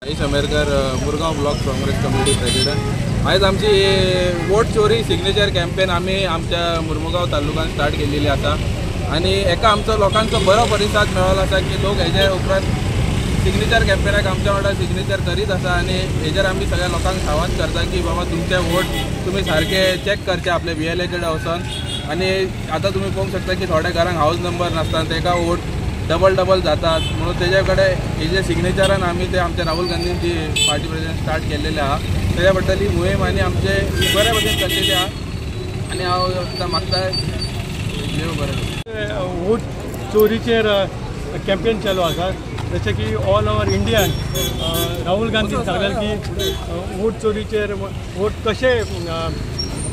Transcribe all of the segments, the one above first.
आईश अमेरकर, Murgaon block Congress committee president. आयज आमची वोट चोरी सिग्नेचर कॅम्पेन आमी आमच्या मुरमुगांव तालुक्यात स्टार्ट केलेली आसा आणि एका आमचो लोकांचो बरो प्रतिसाद मेळ्ळो आसा की लोक हेजे उपरांत सिग्नेचर कॅम्पेनाक आमच्या वांगडा सिग्नेचर करीत आसा आणि हेजेर आमी सगळ्या लोकांक सांगत करता की बाबा तुमचे वोट तुम्ही सारखे चेक करचे आपले VLA कडेन वचून। आणि आता तुम्ही पळोवंक शकता की थोड्या घरांक हाऊस नंबर नासता तेका वोट डबल जातात, म्हणून तेजे कडेन हेजे सिग्नेचरान आमी ते आमच्या राहुल गांधींची पार्टी प्रेसिडेंट स्टार्ट केलेले आहा। तेज्या बद्दल ही मोहीम आनी आमचे बऱ्या भशेन चल्लेली आहा आणि हांव आतां मागता देव बरें। वोट चोरीचेर कॅम्पेन चालू आसा, जशें की all over Indian Rahul Gandhi सांगलें की वोट चोरीचेर वोट कशे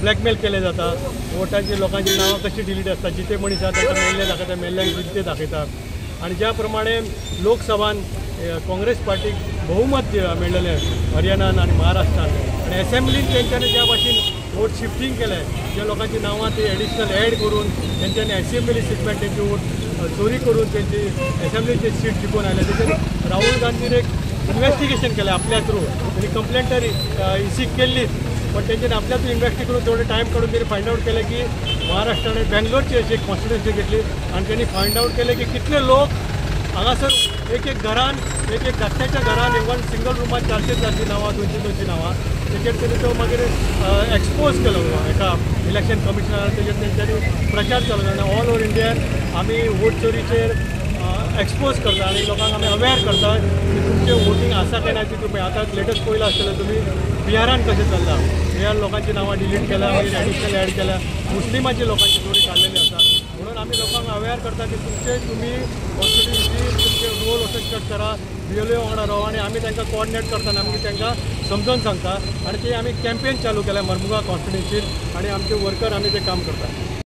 ब्लॅकमेल केले जाता, वोटांची लोकांची नांवां कशी डिलीट आसता, जिते मनीस आसा ताका मेल्ले दाखयता, मेल्ल्यांक जिते दाखयता। आणि ज्या प्रमाणे लोकसभान काँग्रेस पार्टीक बहुमत मेळ्ळेलें हरियाणान आणि महाराष्ट्रान आणि असेंब्लीन तेंच्यांनी ज्या भाशेन वोट शिफ्टिंग केलें, ज्या लोकांची नांवां ती एडिशनल ॲड करून तेंच्यांनी असेंब्ली सिटमॅट तेंची वोट चोरी करून तेंची असेंब्लीची सीट जिखून आयले। तेजेर राहुल गांधीन एक इन्व्हेस्टिगेशन केलें आपल्या थ्रू, त्यांनी कंप्लेंट तरी इसीक केल्ली, पण तेंच्यांनी आपल्या थ्रू इन्व्हेस्टिगेशन करून थोडे टायम काढून त्यांनी फायंड आउट केलें की महाराष्ट्राने बेंगलोरची अशी एक कॉन्स्टिट्युन्सी घेतली आणि त्यांनी फायंड आउट केलें की कितले लोक हांगासर एक घरान एक धाकट्याच्या घरान इवन सिंगल रूमान 400 नांवां 200 नांवां तेजेर त्यांनी तो मागीर एक्सपोज केलो एका इलेक्शन कमिशनरान। तेजेर तेंच्यांनी प्रचार चालू आनी ऑल ओवर इंडियान आमी वोट चोरीचेर एक्सपोज करता आणि लोकांक आमी अवेअर करता की तुमचे वोटींग आसा काय ना ती तुम्ही आता लेटेस्ट पयला आसतलें तुम्ही बिहारान कशें चल्लां, बिहार लोकांची नांवां डिलीट केल्या, मागीर एडिशनल ॲड केल्या, मुस्लिमांची लोकांची चोरी काडलेली आसा। म्हणून आमी लोकांक अवेअर करता की तुम्ही कॉन्स्टिट्युन्सी तुमचे रोल वचून चेक करा, VLA वांगडा रावा आणि आमी तांकां कोऑर्डिनेट करतना आमी तांकां समजोवन सांगता आणि ते आमी कॅम्पेन चालू केल्या मुरमुगांव कॉन्स्टिट्युन्सीन आणि आमचे वर्कर आमी ते काम करता।